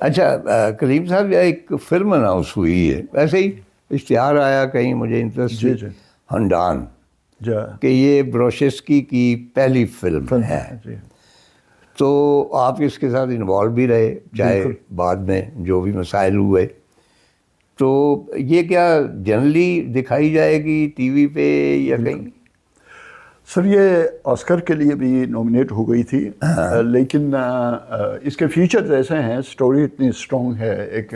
اچھا کلیم صاحب ایک فلم اناؤنس ہوئی ہے، ویسے ہی اشتہار آیا کہیں، مجھے انٹرسٹ ہنڈان کہ یہ بروشسکی کی پہلی فلم ہے، تو آپ اس کے ساتھ انوالو بھی رہے، چاہے بعد میں جو بھی مسائل ہوئے، تو یہ کیا جنرلی دکھائی جائے گی ٹی وی پہ یا کہیں؟ سر یہ آسکر کے لیے بھی نامنیٹ ہو گئی تھی، لیکن اس کے فیچرز ایسے ہیں، سٹوری اتنی اسٹرانگ ہے، ایک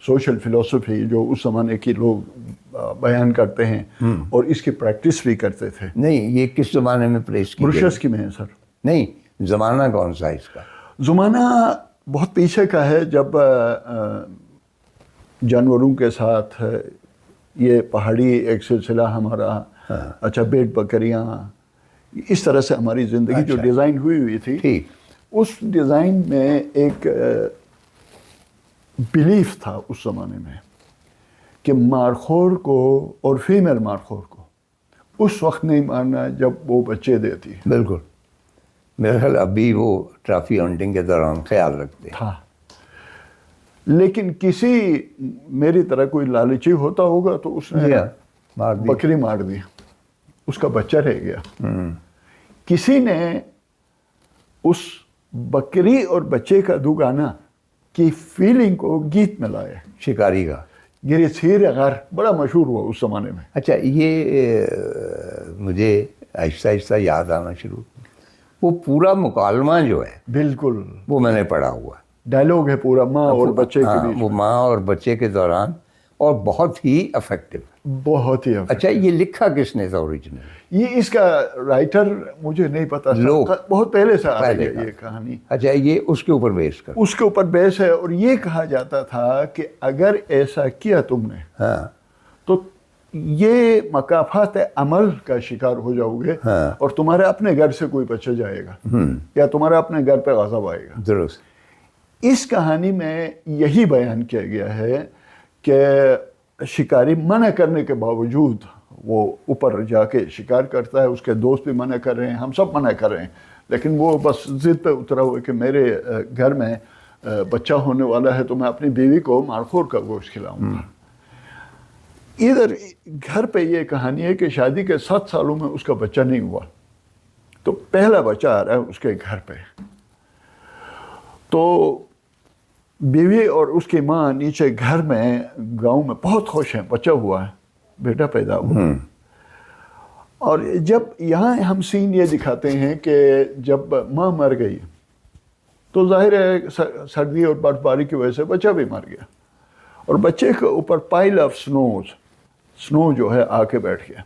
سوشل فلسفی جو اس زمانے کے لوگ بیان کرتے ہیں اور اس کی پریکٹس بھی کرتے تھے۔ نہیں، یہ کس زمانے میں پلیس کی؟ بروشسکی میں ہے سر۔ نہیں، زمانہ کون سا اس کا؟ زمانہ بہت پیچھے کا ہے، جب جانوروں کے ساتھ یہ پہاڑی ایک سلسلہ ہمارا، اچھا بیٹ بکریاں، اس طرح سے ہماری زندگی جو ڈیزائن ہوئی تھی، اس ڈیزائن میں ایک بیلیف تھا اس زمانے میں کہ مارخور کو اور فیمیل مارخور کو اس وقت نہیں مارنا جب وہ بچے دیتی۔ بالکل، میرے خیال ابھی وہ ٹرافی ہنٹنگ کے دوران خیال رکھتے تھا، لیکن کسی میری طرح کوئی لالچی ہوتا ہوگا تو اس نے بکری مار دی، اس کا بچہ رہ گیا۔ کسی نے اس بکری اور بچے کا دگانا کی فیلنگ کو گیت میں لایا، شکاری کا گری سیر غار بڑا مشہور ہوا اس زمانے میں۔ اچھا، یہ مجھے آہستہ آہستہ یاد آنا شروع، وہ پورا مکالمہ جو ہے بالکل وہ میں نے پڑھا ہوا، ڈائلاگ ہے پورا ماں اور بچے کے بیچ، وہ ماں اور بچے کے دوران، اور بہت ہی افیکٹو، بہت ہی افیکٹو۔ اچھا، یہ لکھا کس نے تھا اوریجنل؟ یہ اس کا رائٹر مجھے نہیں پتا، بہت پہلے سے آ رہی ہے یہ کہانی۔ اچھا، یہ اس کے اوپر بیس کر، اس کے اوپر بیس ہے، اور یہ کہا جاتا تھا کہ اگر ایسا کیا تم نے تو یہ مکافات عمل کا شکار ہو جاؤ گے، اور تمہارے اپنے گھر سے کوئی بچہ جائے گا یا تمہارے اپنے گھر پہ غضب آئے گا۔ درست۔ اس کہانی میں یہی بیان کیا گیا ہے کہ شکاری منع کرنے کے باوجود وہ اوپر جا کے شکار کرتا ہے، اس کے دوست بھی منع کر رہے ہیں، ہم سب منع کر رہے ہیں، لیکن وہ بس ضد پہ اترا ہوا کہ میرے گھر میں بچہ ہونے والا ہے تو میں اپنی بیوی کو مارخور کا گوشت کھلاؤں گا۔ ادھر گھر پہ یہ کہانی ہے کہ شادی کے 7 سالوں میں اس کا بچہ نہیں ہوا، تو پہلا بچہ آ رہا ہے اس کے گھر پہ، تو بیوی اور اس کی ماں نیچے گھر میں گاؤں میں بہت خوش ہیں، بچہ ہوا ہے، بیٹا پیدا ہوا۔ اور جب یہاں ہم سین یہ دکھاتے ہیں کہ جب ماں مر گئی تو ظاہر ہے سردی اور برف باری کی وجہ سے بچہ بھی مر گیا، اور بچے کے اوپر پائل آف سنو جو ہے آ کے بیٹھ گیا۔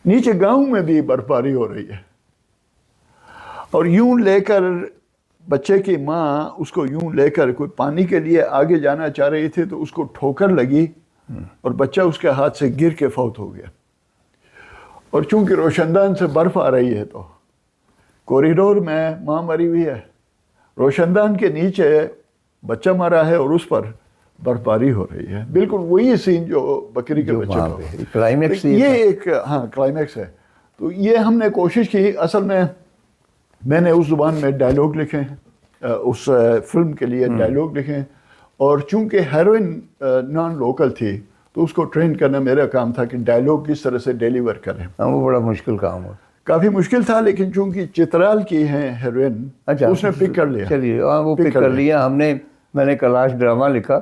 نیچے گاؤں میں بھی برف باری ہو رہی ہے، اور یوں لے کر بچے کی ماں اس کو یوں لے کر کوئی پانی کے لیے آگے جانا چاہ رہی تھی تو اس کو ٹھوکر لگی اور بچہ اس کے ہاتھ سے گر کے فوت ہو گیا۔ اور چونکہ روشندان سے برف آ رہی ہے تو کوریڈور میں ماں مری ہوئی ہے، روشندان کے نیچے بچہ مرا ہے اور اس پر برف باری ہو رہی ہے۔ بالکل وہی سین جو بکری کے بچے کا، کلائمیکس، یہ ایک کلائمیکس ہے۔ تو یہ ہم نے کوشش کی، اصل میں نے اس زبان میں ڈائلاگ لکھے ہیں، اس فلم کے لیے ڈائلاگ لکھے ہیں، اور چونکہ ہیروئن نان لوکل تھی تو اس کو ٹرین کرنا میرا کام تھا کہ ڈائلاگ کس طرح سے ڈیلیور کریں۔ وہ بڑا مشکل کام ہو، کافی مشکل تھا، لیکن چونکہ چترال کی ہیں ہیروئن، اس نے پک کر لیا۔ چلیے، وہ پک کر لیا۔ میں نے کلاش ڈرامہ لکھا،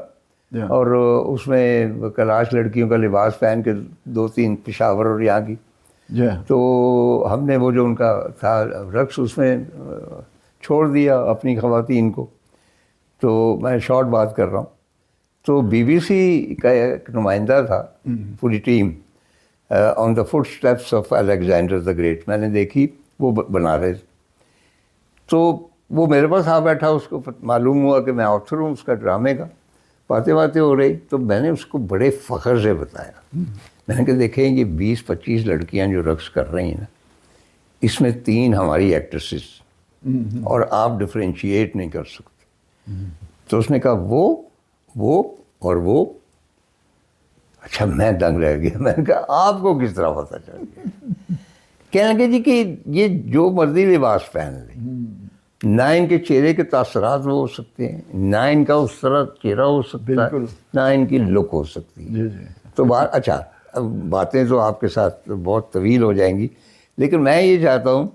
اور اس میں کلاش لڑکیوں کا لباس پہن کے 2-3 پشاور اور یہاں کی، تو ہم نے وہ جو ان کا تھا رقص اس میں چھوڑ دیا اپنی خواتین کو۔ تو میں شارٹ بات کر رہا ہوں، تو بی بی سی کا ایک نمائندہ تھا، پوری team on the footsteps of Alexander the Great, میں نے دیکھی وہ بنا رہے تھے، تو وہ میرے پاس آ بیٹھا، اس کو معلوم ہوا کہ میں آتھر ہوں اس کا ڈرامے کا، باتیں ہو رہی، تو میں نے اس کو بڑے فخر سے بتایا، میں نے کہا دیکھیں یہ 20-25 لڑکیاں جو رقص کر رہی ہیں نا، اس میں 3 ہماری ایکٹریسز، اور آپ ڈفرینشیٹ نہیں کر سکتے۔ تو اس نے کہا وہ اور وہ، اچھا میں دنگ رہ گیا، میں نے کہا آپ کو کس طرح پتہ چل گیا؟ کہنے لگے جی کہ یہ جو مرضی لباس پہن لے، نہ ان کے چہرے کے تاثرات وہ ہو سکتے ہیں، نہ ان کا اس طرح چہرہ ہو سکتا ہے، بالکل، نہ ان کی لک ہو سکتی ہے۔ جی جی تو اچھا، اب باتیں تو آپ کے ساتھ بہت طویل ہو جائیں گی، لیکن میں یہ چاہتا ہوں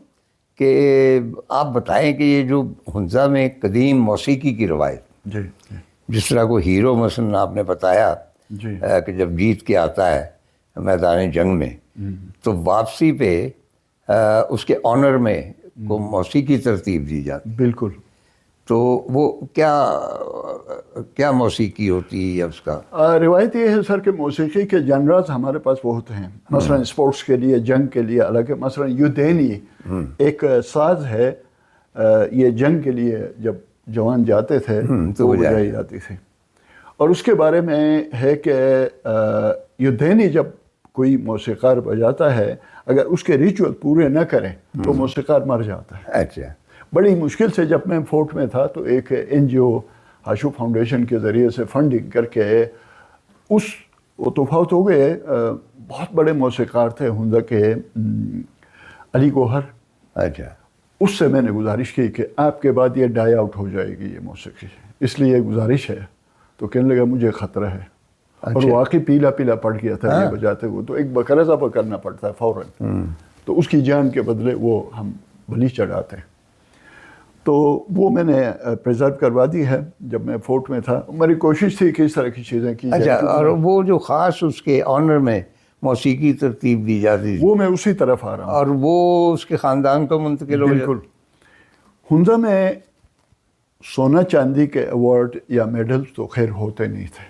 کہ آپ بتائیں کہ یہ جو ہنزا میں قدیم موسیقی کی روایت، جی جی جس طرح کو ہیرو مثلاً آپ نے بتایا جی کہ جب جیت کے آتا ہے میدان جنگ میں، تو واپسی پہ اس کے آنر میں کو موسیقی ترتیب دی جاتی، بالکل۔ تو وہ کیا موسیقی ہوتی ہے اس کا؟ روایت یہ ہے سر کہ موسیقی کے جنرز ہمارے پاس بہت ہیں، مثلا اسپورٹس کے لیے، جنگ کے لیے الگ ہے۔ مثلا یودینی ایک ساز ہے، یہ جنگ کے لیے جب جوان جاتے تھے تو بجائی جاتی تھی، اور اس کے بارے میں ہے کہ یودینی جب کوئی موسیقار بجاتا ہے، اگر اس کے ریچول پورے نہ کریں تو موسیقار مر جاتا ہے۔ اچھا، بڑی مشکل سے جب میں فورٹ میں تھا تو ایک این جی او ہاشو فاؤنڈیشن کے ذریعے سے فنڈنگ کر کے وہ تو فوت ہو گئے، بہت بڑے موسیقار تھے ہنزا کے، علی گوہر۔ اچھا، اس سے میں نے گزارش کی کہ آپ کے بعد یہ ڈائی آؤٹ ہو جائے گی یہ موسیقی، اس لیے یہ گزارش ہے۔ تو کہنے لگا مجھے خطرہ ہے، اور واقعی پیلا پیلا پڑ گیا تھا یہ بجاتے ہوئے، تو ایک بکرا ذبح کرنا پڑتا ہے فوراً، تو اس کی جان کے بدلے وہ ہم بلی چڑھاتے ہیں۔ تو وہ میں نے پریزرو کروا دی ہے جب میں فورٹ میں تھا، میری کوشش تھی کہ اس طرح کی چیزیں کی جائیں۔ اچھا، اور وہ جو خاص اس کے آنر میں موسیقی ترتیب دی جاتی تھی، وہ میں اسی طرف آ رہا ہوں، اور وہ اس کے خاندان کو منتقل ہو جاتی؟ بالکل۔ ہنزا میں سونا چاندی کے ایوارڈ یا میڈلز تو خیر ہوتے نہیں تھے،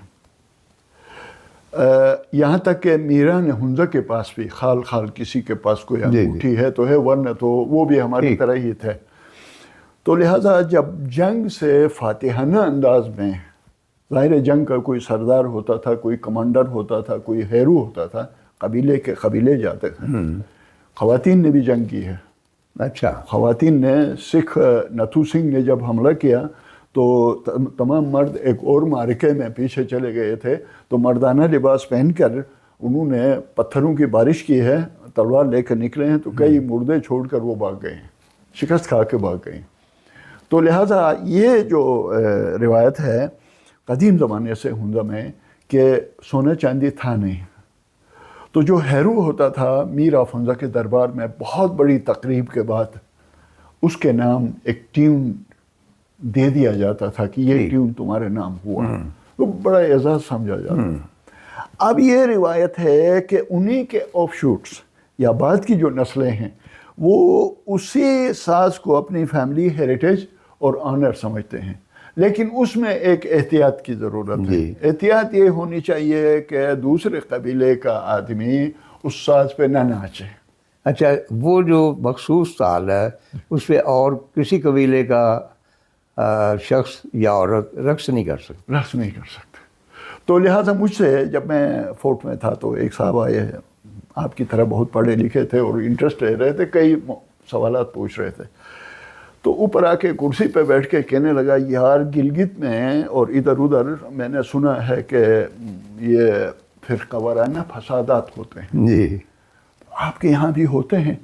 یہاں تک کہ میران ہنزا کے پاس بھی خال کسی کے پاس کوئی انگوٹھی ہے تو ہے، ورنہ تو وہ بھی ہماری طرح ہی تھے۔ تو لہٰذا جب جنگ سے فاتحانہ انداز میں، ظاہر جنگ کا کوئی سردار ہوتا تھا، کوئی کمانڈر ہوتا تھا، کوئی ہیرو ہوتا تھا، قبیلے جاتے تھے۔ خواتین نے بھی جنگ کی ہے۔ اچھا، خواتین نے، سکھ نتھو سنگھ نے جب حملہ کیا تو تمام مرد ایک اور معرکے میں پیچھے چلے گئے تھے، تو مردانہ لباس پہن کر انہوں نے پتھروں کی بارش کی ہے، تلوار لے کر نکلے ہیں، تو کئی مردے چھوڑ کر وہ بھاگ گئے ہیں، شکست کھا کے بھاگ گئے ہیں۔ تو لہٰذا یہ جو روایت ہے قدیم زمانے سے ہنزا میں کہ سونا چاندی تھا نہیں، تو جو ہیرو ہوتا تھا میر آف ہنزا کے دربار میں، بہت بڑی تقریب کے بعد اس کے نام ایک ٹیون دے دیا جاتا تھا کہ یہ ٹیون تمہارے نام ہوا، تو بڑا اعزاز سمجھا جاتا۔ اب یہ روایت ہے کہ انہی کے آف شوٹس یا بعد کی جو نسلیں ہیں وہ اسی ساز کو اپنی فیملی ہیریٹیج اور آنر سمجھتے ہیں، لیکن اس میں ایک احتیاط کی ضرورت ہے۔ احتیاط یہ ہونی چاہیے کہ دوسرے قبیلے کا آدمی اس ساز پہ نہ ناچے۔ اچھا، وہ جو مخصوص تال ہے اس پہ اور کسی قبیلے کا شخص یا عورت رقص نہیں کر سکتے۔ تو لہٰذا مجھ سے جب میں فورٹ میں تھا تو ایک صاحب آئے، آپ کی طرح بہت پڑھے لکھے تھے اور انٹرسٹ لے رہے تھے، کئی سوالات پوچھ رہے تھے، تو اوپر آ کے کرسی پہ بیٹھ کے کہنے لگا، یار گلگت میں اور ادھر ادھر میں نے سنا ہے کہ یہ فرقہ وارانہ فسادات ہوتے ہیں، جی، آپ کے یہاں بھی ہوتے ہیں؟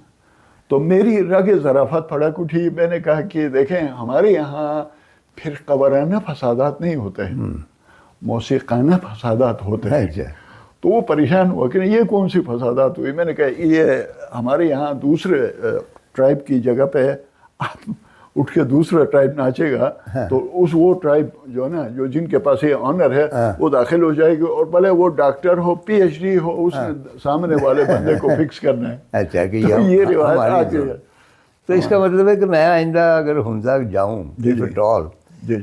تو میری رگ ظرافت پھڑک اٹھی، میں نے کہا کہ دیکھیں ہمارے یہاں فرقہ وارانہ فسادات نہیں ہوتے ہیں، موسیقانہ فسادات ہوتے ہیں۔ تو وہ پریشان ہوا کہ یہ کون سی فسادات ہوئی؟ میں نے کہا یہ ہمارے یہاں دوسرے ٹرائب کی جگہ پہ آپ اٹھ کے دوسرا ٹرائب ناچے گا تو وہ ٹرائب جو ہے نا، جو جن کے پاس یہ آنر ہے، وہ داخل ہو جائے گی، اور بھلے وہ ڈاکٹر ہو، پی ایچ ڈی ہو، اس نے سامنے والے بندے کو فکس کرنا ہے۔ اچھا، کہ یہ روایت آ گئی ہے۔ تو اس کا مطلب ہے کہ میں آئندہ اگر ہنزا جاؤں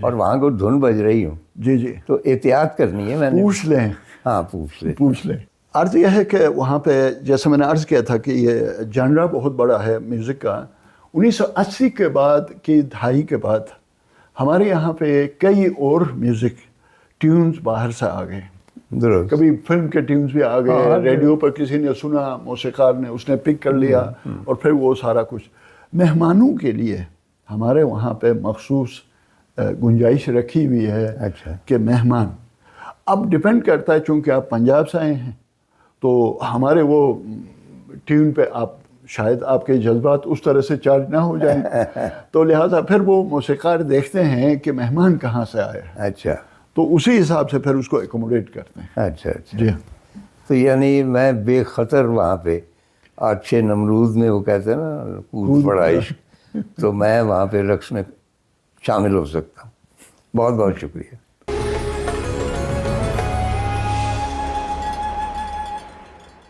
اور وہاں کو دھن بج رہی ہوں جی تو احتیاط کرنی ہے، میں نے پوچھ لیں۔ ہاں پوچھ لیں۔ عرض یہ ہے کہ وہاں پہ جیسے میں نے عرض کیا تھا کہ یہ جانرا بہت بڑا ہے میوزک کا۔ 1980 کے بعد کی دہائی کے بعد ہمارے یہاں پہ کئی اور میوزک ٹیونز باہر سے آ گئے، کبھی فلم کے ٹیونز بھی آ گئے، ریڈیو پر کسی نے سنا، موسیقار نے، اس نے پک کر لیا، اور پھر وہ سارا کچھ مہمانوں کے لیے ہمارے وہاں پہ مخصوص گنجائش رکھی ہوئی ہے کہ مہمان، اب ڈپینڈ کرتا ہے چونکہ آپ پنجاب سے آئے ہیں تو ہمارے وہ ٹیون پہ آپ شاید آپ کے جذبات اس طرح سے چارج نہ ہو جائیں، تو لہٰذا پھر وہ موسیقار دیکھتے ہیں کہ مہمان کہاں سے آیا ہے، اچھا، تو اسی حساب سے پھر اس کو ایکوموڈیٹ کرتے ہیں۔ اچھا اچھا، جی تو یعنی میں بے خطر وہاں پہ اچھے نمرود میں وہ کہتے ہیں نا کود پڑا عشق، تو میں وہاں پہ رقص میں شامل ہو سکتا ہوں۔ بہت بہت شکریہ۔